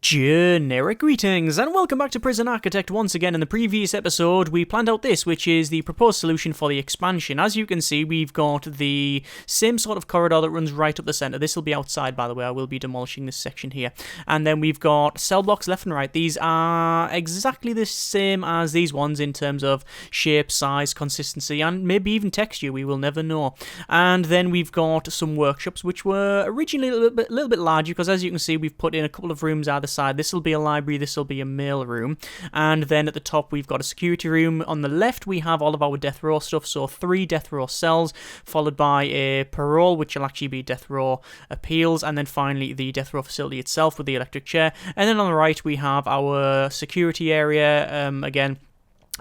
Generic greetings, and welcome back to Prison Architect once again. In the previous episode, we planned out this, which is the proposed solution for the expansion. As you can see, we've got the same sort of corridor that runs right up the centre. This will be outside, by the way. I will be demolishing this section here. And then we've got cell blocks left and right. These are exactly the same as these ones in terms of shape, size, consistency, and maybe even texture. We will never know. And then we've got some workshops, which were originally a little bit larger, because as you can see, we've put in a couple of rooms either side. This will be a library, this will be a mail room, and then at the top we've got a security room. On the left we have all of our death row stuff, so 3 death row cells, followed by a parole, which will actually be death row appeals, and then finally the death row facility itself with the electric chair. And then on the right we have our security area, again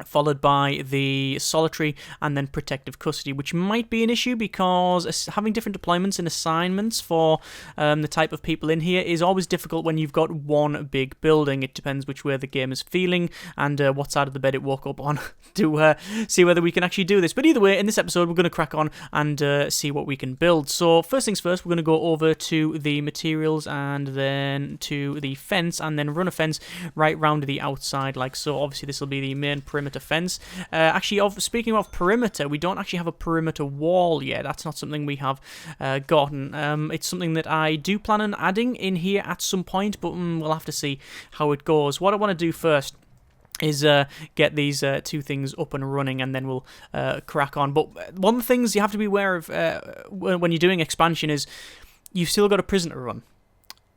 followed by the solitary and then protective custody, which might be an issue because having different deployments and assignments for the type of people in here is always difficult when you've got one big building. It depends which way the game is feeling and what side of the bed it woke up on to see whether we can actually do this. But either way, in this episode we're going to crack on and see what we can build. So first things first, we're going to go over to the materials and then to the fence and then run a fence right round the outside like so. Obviously this will be the main perimeter fence. Actually, speaking of perimeter, we don't actually have a perimeter wall yet. That's not something we have gotten. It's something that I do plan on adding in here at some point, but we'll have to see how it goes. What I want to do first is get these 2 things up and running, and then we'll crack on. But one of the things you have to be aware of when you're doing expansion is you've still got a prison to run.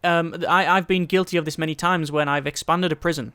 I've been guilty of this many times when I've expanded a prison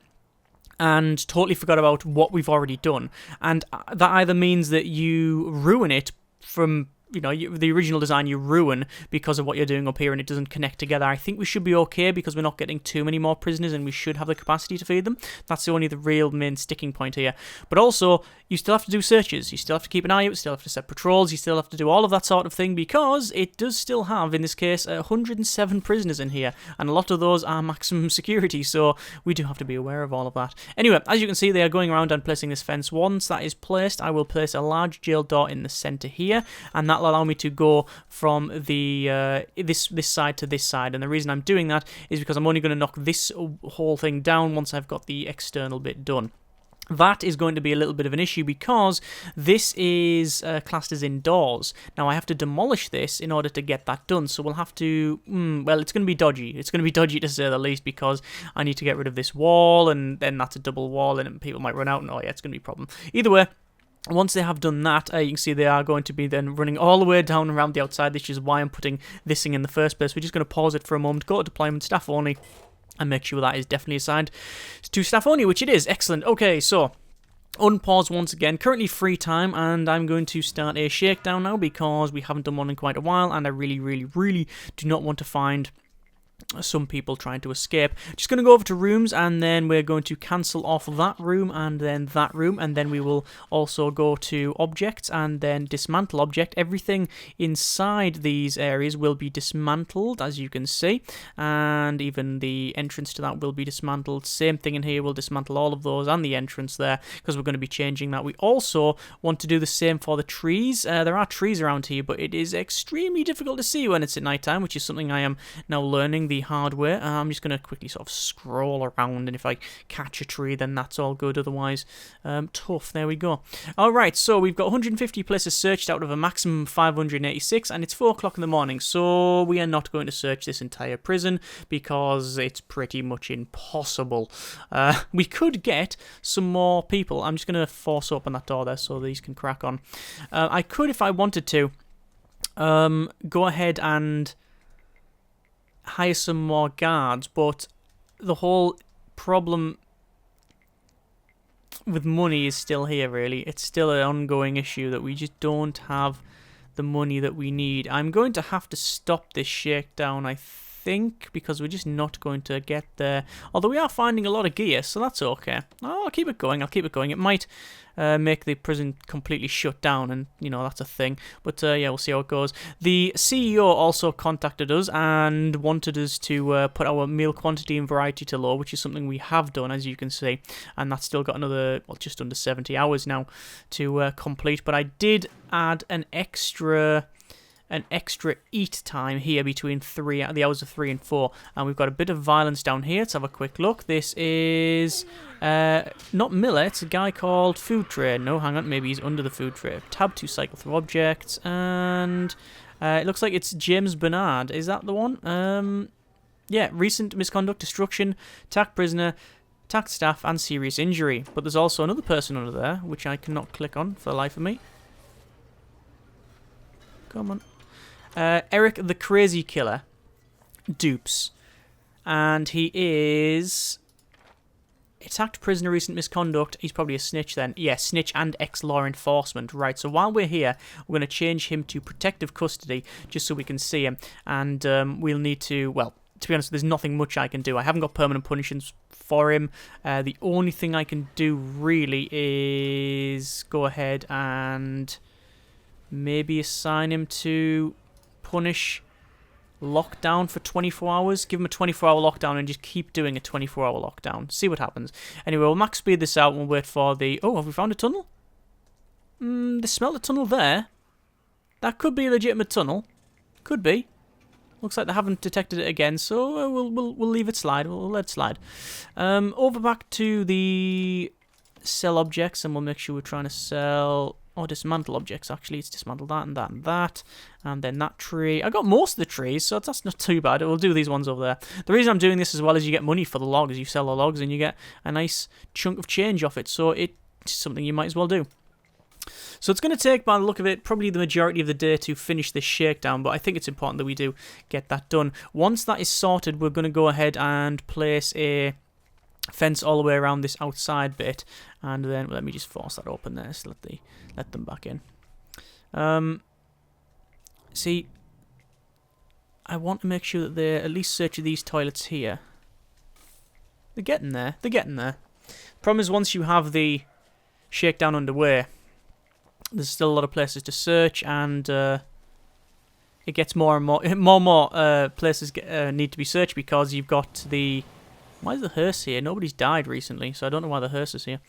and totally forgot about what we've already done. And that either means that you ruin it from, the original design you ruin because of what you're doing up here and it doesn't connect together. I think we should be okay because we're not getting too many more prisoners and we should have the capacity to feed them. That's only the real main sticking point here. But also, you still have to do searches. You still have to keep an eye out. You still have to set patrols. You still have to do all of that sort of thing because it does still have, in this case, 107 prisoners in here. And a lot of those are maximum security, so we do have to be aware of all of that. Anyway, as you can see, they are going around and placing this fence. Once that is placed, I will place a large jail door in the center here, and that'll allow me to go from the this side to this side. And the reason I'm doing that is because I'm only going to knock this whole thing down once I've got the external bit done. That is going to be a little bit of an issue because this is classed as indoors. Now, I have to demolish this in order to get that done, so we'll have to... well, it's going to be dodgy. It's going to be dodgy to say the least because I need to get rid of this wall, and then that's a double wall, and people might run out, and it's going to be a problem. Either way, once they have done that, you can see they are going to be then running all the way down around the outside, which is why I'm putting this thing in the first place. We're just going to pause it for a moment, go to deployment, staff only, and make sure that is definitely assigned to staff only, which it is. Excellent. Okay, so unpause once again. Currently free time, and I'm going to start a shakedown now because we haven't done one in quite a while, and I really do not want to find some people trying to escape. Just going to go over to rooms, and then we're going to cancel off that room and then that room, and then we will also go to objects and then dismantle object. Everything inside these areas will be dismantled, as you can see, and even the entrance to that will be dismantled. Same thing in here, we'll dismantle all of those and the entrance there because we're going to be changing that. We also want to do the same for the trees. There are trees around here, but it is extremely difficult to see when it's at night time, which is something I am now learning the hard way. I'm just going to quickly sort of scroll around, and if I catch a tree, then that's all good. Otherwise, tough. There we go. Alright, so we've got 150 places searched out of a maximum of 586, and it's 4 o'clock in the morning, so we are not going to search this entire prison because it's pretty much impossible. We could get some more people. I'm just going to force open that door there so these can crack on. I could, if I wanted to, go ahead and hire some more guards, but the whole problem with money is still here, really. It's still an ongoing issue that we just don't have the money that we need. I'm going to have to stop this shakedown, I think, because we're just not going to get there. Although we are finding a lot of gear, so that's okay. Oh, I'll keep it going. It might make the prison completely shut down, and that's a thing. But yeah, we'll see how it goes. The CEO also contacted us and wanted us to put our meal quantity and variety to low, which is something we have done, as you can see, and that's still got another, well, just under 70 hours now to complete. But I did add an extra an extra eat time here between the hours of 3 and 4. And we've got a bit of violence down here. Let's have a quick look. This is not Miller. It's a guy called Food Tray. No, hang on. Maybe he's under the food tray. Tab to cycle through objects. And it looks like it's James Bernard. Is that the one? Yeah, recent misconduct, destruction, attacked prisoner, attacked staff, and serious injury. But there's also another person under there, which I cannot click on for the life of me. Come on. Eric the Crazy Killer. Dupes. And he is... attacked prisoner, recent misconduct. He's probably a snitch then. Yeah, snitch and ex-law enforcement. Right, so while we're here, we're going to change him to protective custody, just so we can see him. And we'll need to, well, to be honest, there's nothing much I can do. I haven't got permanent punishments for him. The only thing I can do, really, is go ahead and maybe assign him to punish lockdown for 24 hours. Give him a 24-hour lockdown and just keep doing a 24-hour lockdown. See what happens. Anyway, we'll max speed this out and we'll wait for the... Oh, have we found a tunnel? They smell a tunnel there. That could be a legitimate tunnel. Could be. Looks like they haven't detected it again, so we'll leave it slide. We'll let it slide. Over back to the sell objects, and we'll make sure we're trying to sell... or dismantle objects, actually. It's dismantle that and that and that. And then that tree. I got most of the trees, so that's not too bad. We'll do these ones over there. The reason I'm doing this as well is you get money for the logs. You sell the logs and you get a nice chunk of change off it. So it's something you might as well do. So it's going to take, by the look of it, probably the majority of the day to finish this shakedown, but I think it's important that we do get that done. Once that is sorted, we're going to go ahead and place a fence all the way around this outside bit, and then let me just force that open there, so let them back in. See, I want to make sure that they're at least searching these toilets here. They're getting there. They're getting there. Problem is, once you have the shakedown underway, there's still a lot of places to search, and it gets more and more places need to be searched, because you've got the... Why is the hearse here? Nobody's died recently, so I don't know why the hearse is here.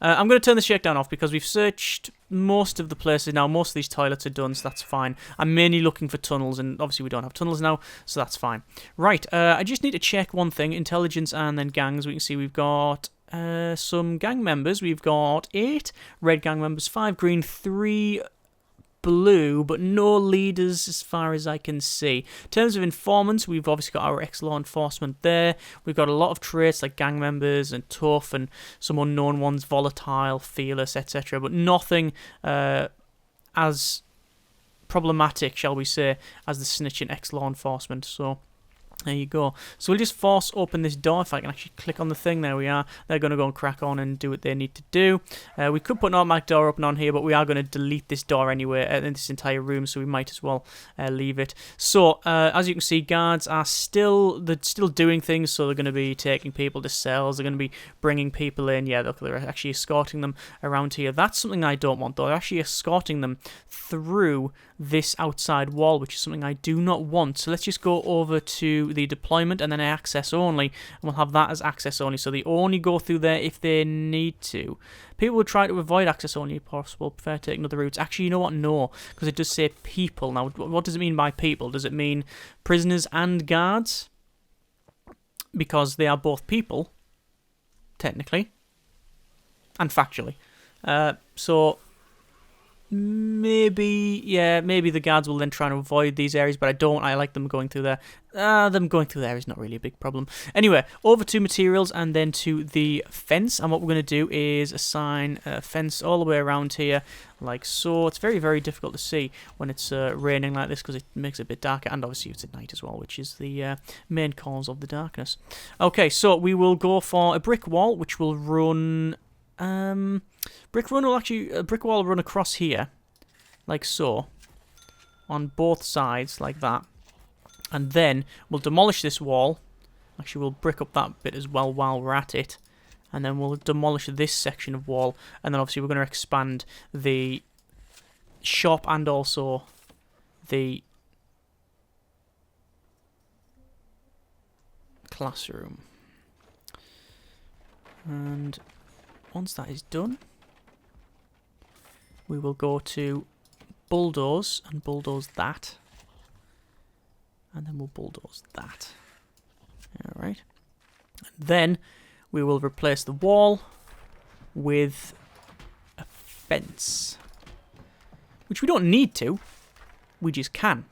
I'm going to turn the shakedown off because we've searched most of the places now. Most of these toilets are done, so that's fine. I'm mainly looking for tunnels, and obviously we don't have tunnels now, so that's fine. Right, I just need to check one thing. Intelligence and then gangs. We can see we've got some gang members. We've got 8 red gang members, 5 green, 3... blue, but no leaders as far as I can see. In terms of informants, we've obviously got our ex-law enforcement there. We've got a lot of traits like gang members and tough and some unknown ones, volatile, fearless, etc. But nothing as problematic, shall we say, as the snitching ex-law enforcement. So there you go. So we'll just force open this door. If I can actually click on the thing, there we are. They're going to go and crack on and do what they need to do. We could put an automatic door open on here, but we are going to delete this door anyway in this entire room, so we might as well leave it. So as you can see, guards are still doing things. So they're going to be taking people to cells. They're going to be bringing people in. Yeah, look, they're actually escorting them around here. That's something I don't want, though. They're actually escorting them through this outside wall, which is something I do not want. So let's just go over to the deployment and then access only, and we'll have that as access only, so they only go through there if they need to. People will try to avoid access only if possible, prefer taking other routes. Actually, you know what? No, because it does say people. Now, what does it mean by people? Does it mean prisoners and guards? Because they are both people, technically, and factually. So maybe the guards will then try to avoid these areas, but I like them going through there. Them going through there is not really a big problem. Anyway, over to materials and then to the fence, and what we're going to do is assign a fence all the way around here, like so. It's very, very difficult to see when it's raining like this because it makes it a bit darker, and obviously it's at night as well, which is the main cause of the darkness. Okay, so we will go for a brick wall, which will run... a brick wall will run across here, like so, on both sides, like that. And then we'll demolish this wall. Actually, we'll brick up that bit as well while we're at it. And then we'll demolish this section of wall. And then obviously we're going to expand the shop and also the classroom. And once that is done, we will go to bulldoze and bulldoze that. And then we'll bulldoze that. Alright. Then we will replace the wall with a fence. Which we don't need to. We just can.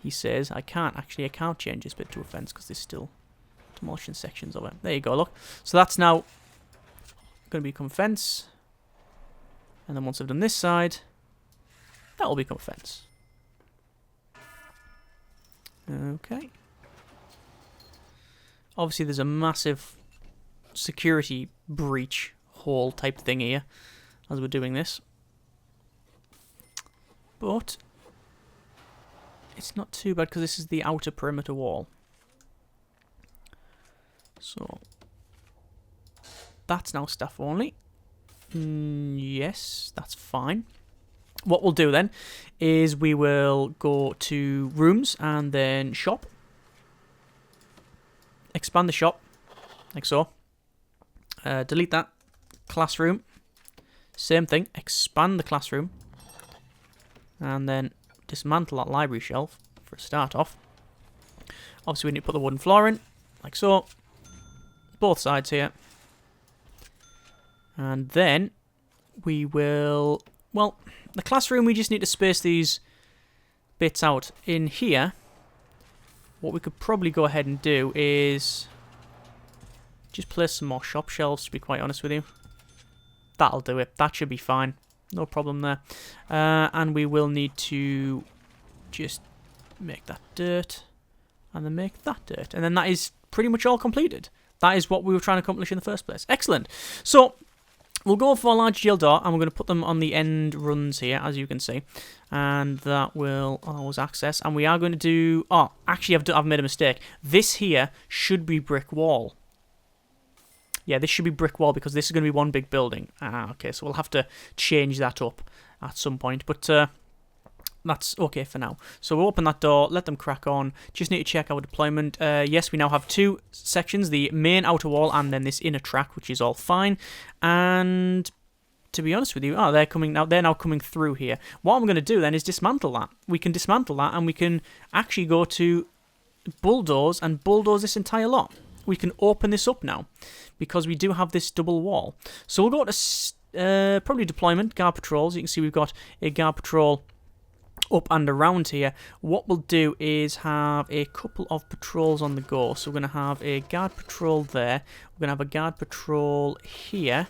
He says, I can't change this bit to a fence because there's still demolition sections of it. There you go, look. So that's now going to become a fence. And then once I've done this side, that will become a fence. Okay. Obviously, there's a massive security breach hole type thing here as we're doing this. But it's not too bad because this is the outer perimeter wall. So that's now staff only. Yes, that's fine. What we'll do then is we will go to rooms and then shop. Expand the shop, like so. Delete that. Classroom. Same thing. Expand the classroom. And then dismantle that library shelf for a start off. Obviously we need to put the wooden floor in, like so. Both sides here. And then we will... Well, the classroom, we just need to space these bits out. In here, what we could probably go ahead and do is just place some more shop shelves, to be quite honest with you. That'll do it. That should be fine. No problem there. And we will need to just make that dirt and then make that dirt. And then that is pretty much all completed. That is what we were trying to accomplish in the first place. Excellent. So we'll go for a large jail door, and we're going to put them on the end runs here, as you can see. And that will allow us access. And we are going to do... Oh, actually, I've made a mistake. This here should be brick wall. Yeah, this should be brick wall because this is going to be one big building. Okay, so we'll have to change that up at some point. But that's okay for now. So we'll open that door, let them crack on. Just need to check our deployment. Yes, we now have two sections, the main outer wall and then this inner track, which is all fine. And to be honest with you, they're coming now. They're now coming through here. What I'm going to do then is dismantle that. We can dismantle that and we can actually go to bulldoze and bulldoze this entire lot. We can open this up now because we do have this double wall. So we'll go to probably deployment, guard patrols. You can see we've got a guard patrol up and around here. What we'll do is have a couple of patrols on the go. So we're going to have a guard patrol there. We're going to have a guard patrol here.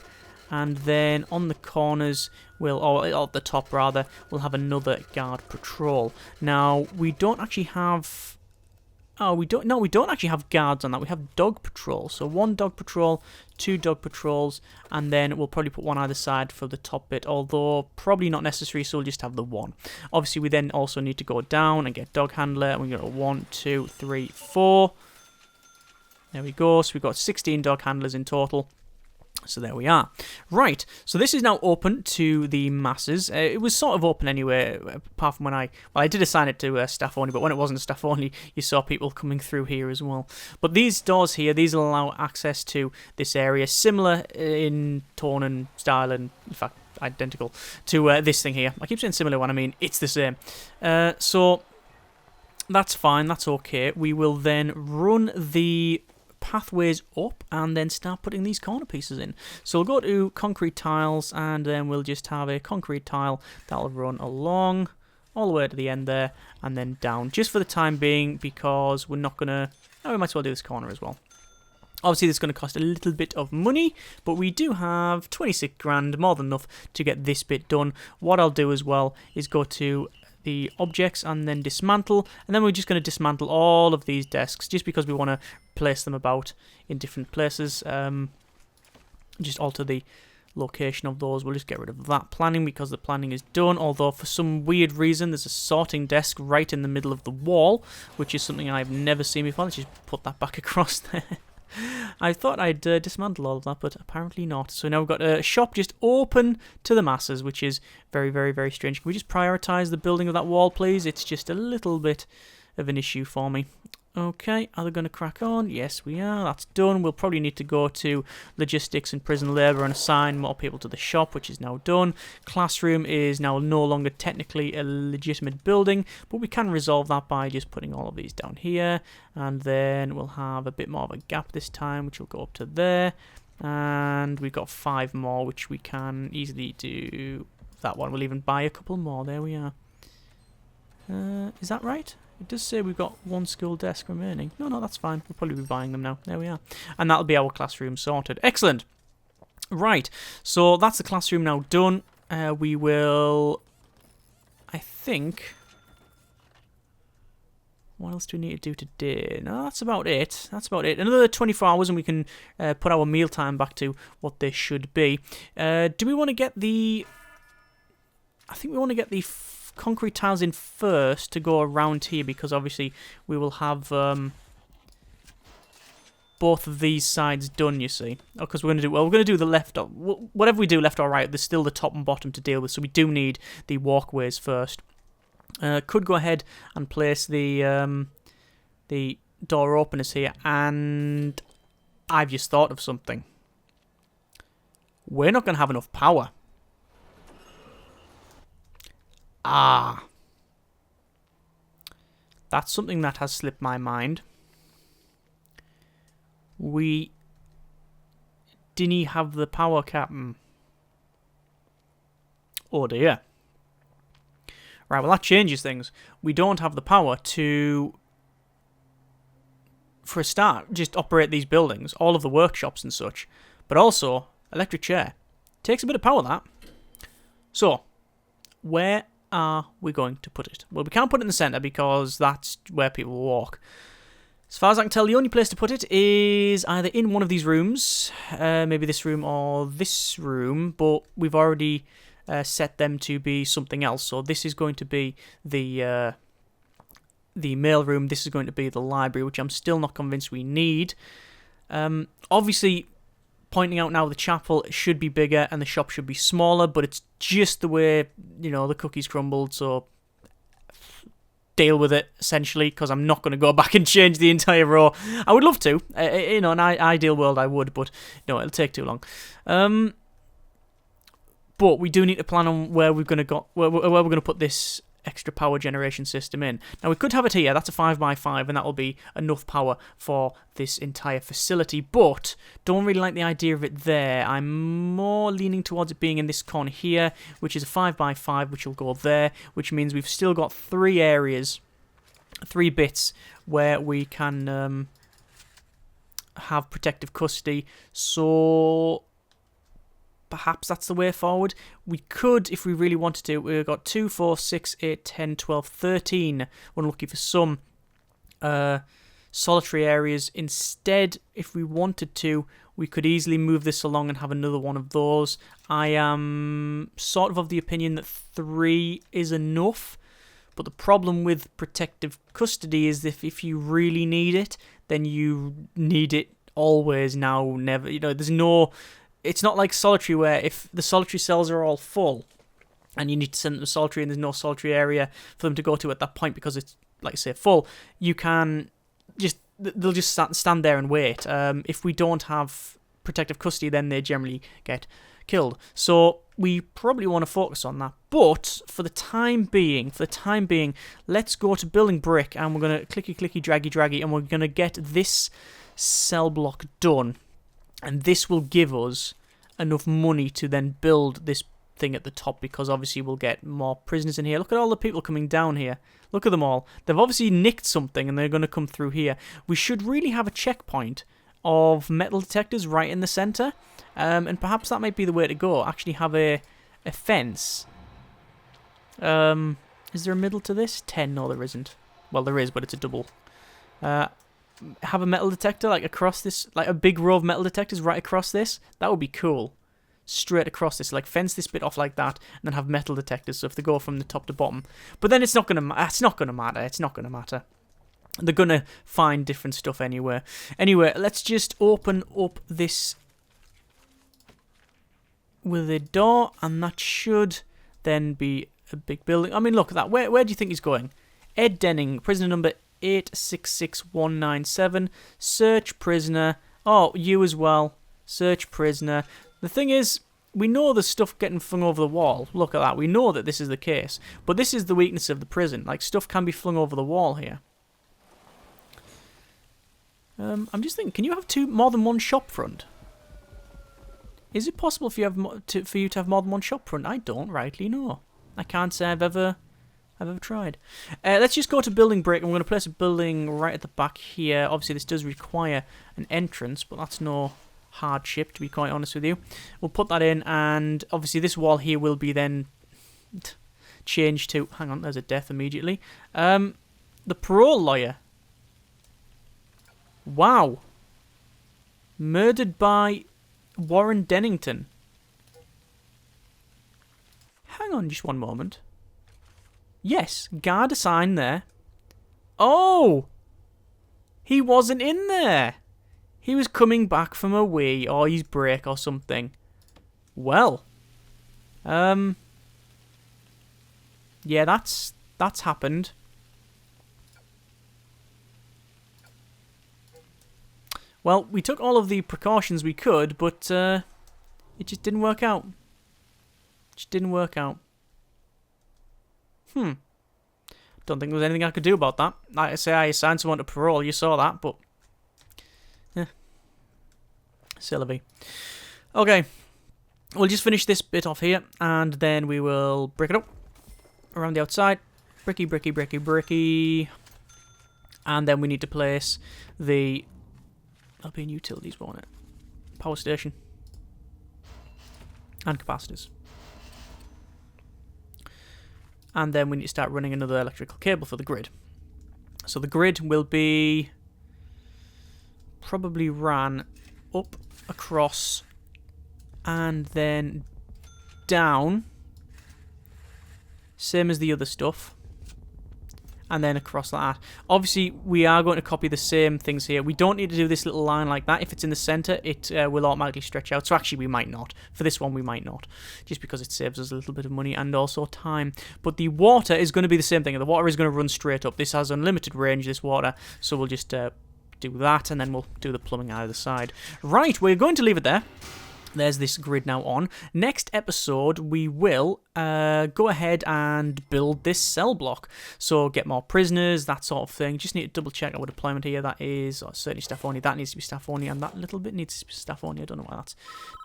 And then on the corners, or at the top rather, we'll have another guard patrol. Now, we don't actually have... Oh, we don't actually have guards on that. We have dog patrols. So one dog patrol, two dog patrols, and then we'll probably put one either side for the top bit, although probably not necessary, so we'll just have the one. Obviously, we then also need to go down and get dog handler, and we go 1, 2, 3, 4. There we go. So we've got 16 dog handlers in total. So there we are. Right, so this is now open to the masses. It was sort of open anyway, apart from when I did assign it to staff only, but when it wasn't staff only, you saw people coming through here as well. But these doors here, these will allow access to this area, similar in tone and style, and in fact, identical to this thing here. I keep saying similar when I mean it's the same. So that's fine, that's okay. We will then run the pathways up and then start putting these corner pieces in. So we'll go to concrete tiles and then we'll just have a concrete tile that'll run along all the way to the end there and then down just for the time being because we're not gonna... we might as well do this corner as well. Obviously this is going to cost a little bit of money, but we do have 26 grand, more than enough to get this bit done. What I'll do as well is go to the objects and then dismantle, and then we're just going to dismantle all of these desks just because we want to place them about in different places. Just alter the location of those. We'll just get rid of that planning because the planning is done, although for some weird reason there's a sorting desk right in the middle of the wall, which is something I've never seen before. Let's just put that back across there. I thought I'd dismantle all of that, but apparently not. So now we've got a shop just open to the masses, which is very, very, very strange. Can we just prioritise the building of that wall, please? It's just a little bit of an issue for me. Okay, are they going to crack on? Yes, we are. That's done. We'll probably need to go to logistics and prison labour and assign more people to the shop, which is now done. Classroom is now no longer technically a legitimate building, but we can resolve that by just putting all of these down here. And then we'll have a bit more of a gap this time, which will go up to there. And we've got 5 more, which we can easily do. That one, we'll even buy a couple more. There we are. Is that right? It does say we've got 1 school desk remaining. No, that's fine. We'll probably be buying them now. There we are. And that'll be our classroom sorted. Excellent. Right. So that's the classroom now done. We will... I think... What else do we need to do today? No, that's about it. That's about it. Another 24 hours and we can put our meal time back to what they should be. Do we want to get the... I think we want to get the... concrete tiles in first to go around here because obviously we will have both of these sides done, you see. Because we're going to do the left, whatever we do left or right, there's still the top and bottom to deal with, so we do need the walkways first. Could go ahead and place the door openers here, and I've just thought of something. We're not going to have enough power. Ah. That's something that has slipped my mind. We didn't have the power, Captain. Oh dear. Right, well that changes things. We don't have the power to, for a start, just operate these buildings, all of the workshops and such. But also, electric chair. Takes a bit of power, that. So, where are we going to put it? Well, we can't put it in the centre because that's where people walk. As far as I can tell, the only place to put it is either in one of these rooms, maybe this room or this room, but we've already set them to be something else. So this is going to be the mail room, this is going to be the library, which I'm still not convinced we need. Obviously, pointing out now the chapel should be bigger and the shop should be smaller, but it's just the way, you know, the cookies crumbled, so deal with it, essentially, because I'm not going to go back and change the entire row. I would love to, you know, in an ideal world I would, but no, it'll take too long. But we do need to plan on where we're going to put this extra power generation system in. Now we could have it here, that's a 5x5, and that will be enough power for this entire facility, but don't really like the idea of it there. I'm more leaning towards it being in this corner here, which is a 5x5, which will go there, which means we've still got 3 areas, 3 bits where we can have protective custody, so perhaps that's the way forward. We could, if we really wanted to, we've got 2, 4, 6, 8, 10, 12, 13. We're looking for some solitary areas. Instead, if we wanted to, we could easily move this along and have another one of those. I am sort of the opinion that 3 is enough. But the problem with protective custody is if you really need it, then you need it always, now, never. You know, there's no... It's not like solitary where if the solitary cells are all full and you need to send them to solitary and there's no solitary area for them to go to at that point because it's, like I say, full, you can just, they'll just stand there and wait. If we don't have protective custody, then they generally get killed. So we probably want to focus on that. But for the time being, let's go to building brick and we're going to clicky, draggy, and we're going to get this cell block done. And this will give us enough money to then build this thing at the top, because obviously we'll get more prisoners in here. Look at all the people coming down here. Look at them all. They've obviously nicked something and they're going to come through here. We should really have a checkpoint of metal detectors right in the centre. And perhaps that might be the way to go. Actually have a fence. Is there a middle to this? 10? No, there isn't. Well, there is, but it's a double. Have a metal detector like across this, like a big row of metal detectors right across this. That would be cool. Straight across this, like fence this bit off like that, and then have metal detectors. So if they go from the top to bottom, but then it's not gonna matter. They're gonna find different stuff anywhere. Anyway, let's just open up this with a door, and that should then be a big building. I mean, look at that. Where do you think he's going? Ed Denning, prisoner number 866197. Search prisoner. Oh, you as well. Search prisoner. The thing is, we know there's stuff getting flung over the wall. Look at that. We know that this is the case. But this is the weakness of the prison. Like, stuff can be flung over the wall here. I'm just thinking, can you have more than one shop front? Is it possible for you to have more than one shop front? I don't rightly know. I can't say I've ever tried. Let's just go to building break. I'm going to place a building right at the back here. Obviously, this does require an entrance, but that's no hardship, to be quite honest with you. We'll put that in, and obviously this wall here will be then changed to... Hang on, there's a death immediately. The parole lawyer. Wow. Murdered by Warren Dennington. Hang on just one moment. Yes, guard a sign there. Oh! He wasn't in there. He was coming back from a wee or his break or something. Well. Yeah, that's happened. Well, we took all of the precautions we could, but it just didn't work out. Just didn't work out. Don't think there was anything I could do about that. Like I say, I assigned someone to parole, you saw that, but... yeah. Silly. Okay. We'll just finish this bit off here, and then we will break it up around the outside. Bricky, bricky, bricky, bricky. And then we need to place the... That'll be in utilities, won't it? Power station. And capacitors. And then we need to start running another electrical cable for the grid. So the grid will be probably ran up, across, and then down. Same as the other stuff. And then across like that. Obviously, we are going to copy the same things here. We don't need to do this little line like that. If it's in the center, it will automatically stretch out. So actually, we might not. For this one, we might not. Just because it saves us a little bit of money and also time. But the water is going to be the same thing. The water is going to run straight up. This has unlimited range, this water. So we'll just do that, and then we'll do the plumbing out of the side. Right, we're going to leave it there. There's this grid now on. Next episode, we will go ahead and build this cell block. So get more prisoners, that sort of thing. Just need to double check our deployment here. That is certainly staff only. That needs to be staff only, and that little bit needs to be staff only. I don't know why that's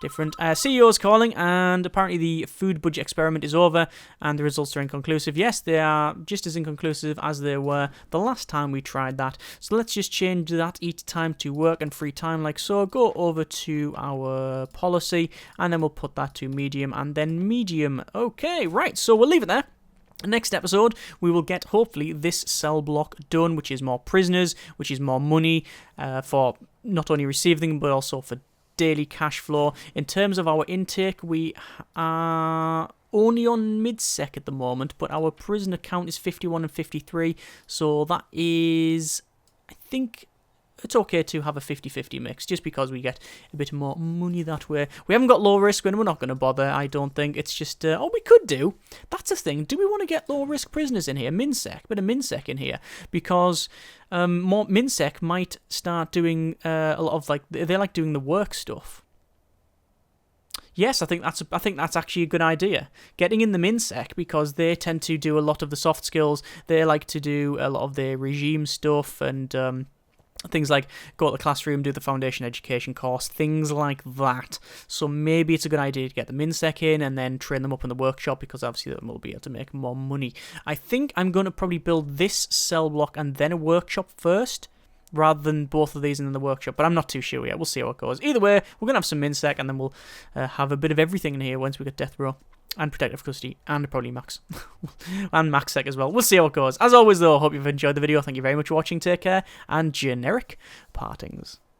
different. CEO's calling, and apparently the food budget experiment is over, and the results are inconclusive. Yes, they are just as inconclusive as they were the last time we tried that. So let's just change that eat time to work and free time like so. Go over to our policy, and then we'll put that to medium and then medium. Okay, right, so we'll leave it there. Next episode, we will get, hopefully, this cell block done, which is more prisoners, which is more money for not only receiving, but also for daily cash flow. In terms of our intake, we are only on mid-sec at the moment, but our prisoner count is 51 and 53, so that is, I think... it's okay to have a 50-50 mix, just because we get a bit more money that way. We haven't got low risk, and we're not going to bother, I don't think. It's just, oh, we could do. That's a thing. Do we want to get low risk prisoners in here? Minsec, a bit of Minsec in here, because more Minsec might start doing a lot of, like, they like doing the work stuff. Yes, I think that's actually a good idea. Getting in the Minsec, because they tend to do a lot of the soft skills. They like to do a lot of the regime stuff and things like go to the classroom, do the foundation education course, things like that. So maybe it's a good idea to get the Minsec in and then train them up in the workshop, because obviously they will be able to make more money. I think I'm going to probably build this cell block and then a workshop first, rather than both of these and then the workshop. But I'm not too sure yet. We'll see how it goes. Either way, we're going to have some Minsec, and then we'll have a bit of everything in here once we get death row. And protective custody, and probably max. And maxsec as well. We'll see how it goes. As always, though, I hope you've enjoyed the video. Thank you very much for watching. Take care, and generic partings.